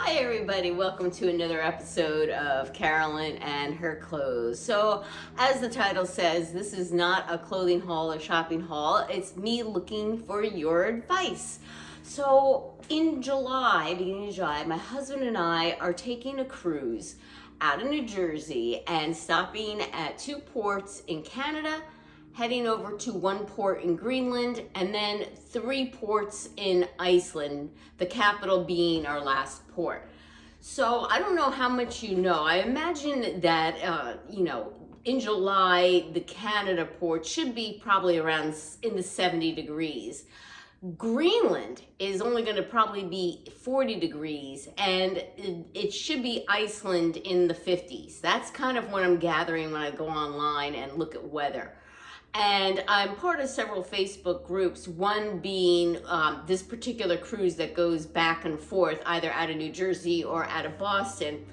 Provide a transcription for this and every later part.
Hi everybody, welcome to another episode of Carolyn and Her Clothes. So as the title says, this is not a clothing haul or shopping haul, it's me looking for your advice. So in July, beginning of July, my husband and I are taking a cruise out of New Jersey and stopping at two ports in Canada, heading over to one port in Greenland, and then three ports in Iceland, the capital being our last port. So I don't know how much you know. I imagine that, in July, the Canada port should be probably around in the 70 degrees. Greenland is only going to probably be 40 degrees, and it should be Iceland in the 50s. That's kind of what I'm gathering when I go online and look at weather. And I'm part of several Facebook groups, one being this particular cruise that goes back and forth, either out of New Jersey or out of Boston.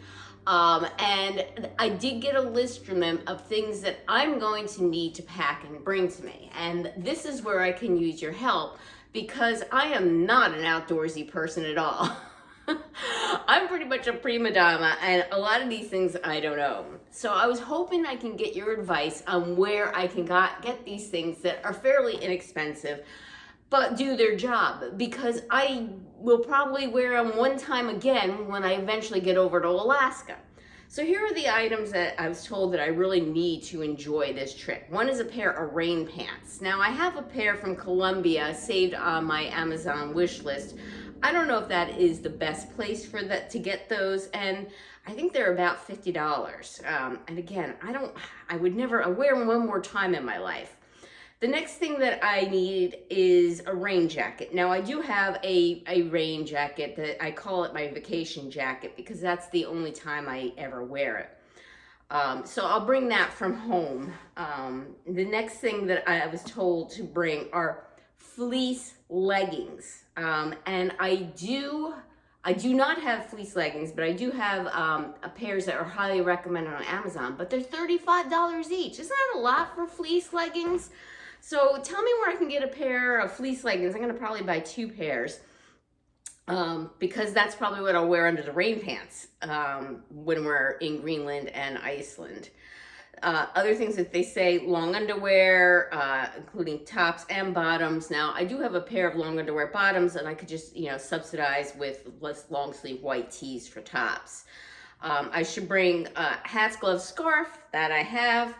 And I did get a list from them of things that I'm going to need to pack and bring to me. And this is where I can use your help, because I am not an outdoorsy person at all. I'm pretty much a prima donna, and a lot of these things I don't know. So I was hoping I can get your advice on where I can get these things that are fairly inexpensive, but do their job, because I will probably wear them one time again when I eventually get over to Alaska. So here are the items that I was told that I really need to enjoy this trip. One is a pair of rain pants. Now I have a pair from Colombia saved on my Amazon wish list. I don't know if that is the best place for that to get those, and I think they're about $50. And again, I would never wear them one more time in my life. The next thing that I need is a rain jacket. Now I do have a rain jacket that I call it my vacation jacket, because that's the only time I ever wear it. So I'll bring that from home. The next thing that I was told to bring are fleece leggings. And I do not have fleece leggings, but I do have pairs that are highly recommended on Amazon, but they're $35 each. Isn't that a lot for fleece leggings? So tell me where I can get a pair of fleece leggings. I'm gonna probably buy two pairs, because that's probably what I'll wear under the rain pants when we're in Greenland and Iceland. Other things that they say, long underwear, including tops and bottoms. Now, I do have a pair of long underwear bottoms, and I could just, subsidize with less long sleeve white tees for tops. I should bring hats, gloves, scarf, that I have.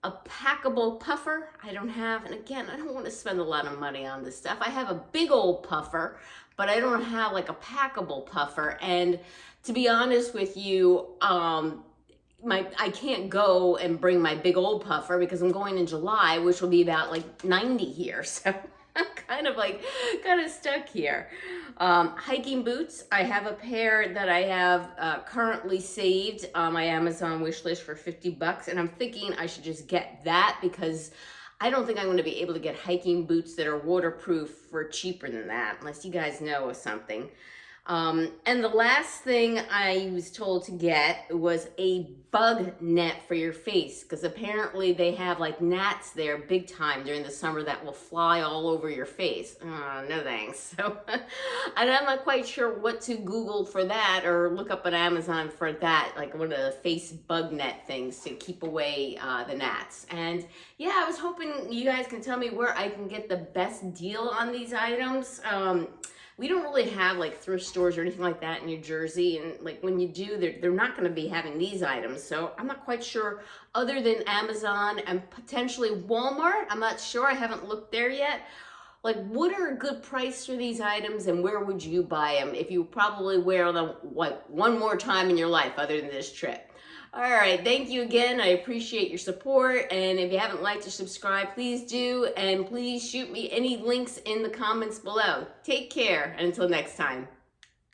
A packable puffer I don't have, and again, I don't want to spend a lot of money on this stuff. I have a big old puffer, but I don't have like a packable puffer, and to be honest with you, I can't go and bring my big old puffer because I'm going in July, which will be about like 90 here. So I'm kind of stuck here. Hiking boots. I have a pair that I have currently saved on my Amazon wish list for $50, and I'm thinking I should just get that, because I don't think I'm going to be able to get hiking boots that are waterproof for cheaper than that, unless you guys know of something. And the last thing I was told to get was a bug net for your face, because apparently they have like gnats there big time during the summer that will fly all over your face. No thanks. So, and I'm not quite sure what to Google for that or look up on Amazon for that, like one of the face bug net things to keep away the gnats. And yeah, I was hoping you guys can tell me where I can get the best deal on these items. We don't really have like thrift stores or anything like that in New Jersey, and like when you do, they're not going to be having these items. So I'm not quite sure, other than Amazon and potentially Walmart. I'm not sure. I haven't looked there yet. Like, what are a good price for these items, and where would you buy them if you probably wear them like one more time in your life other than this trip? All right, thank you again. I appreciate your support, and if you haven't liked or subscribed, please do, and please shoot me any links in the comments below. Take care, and until next time.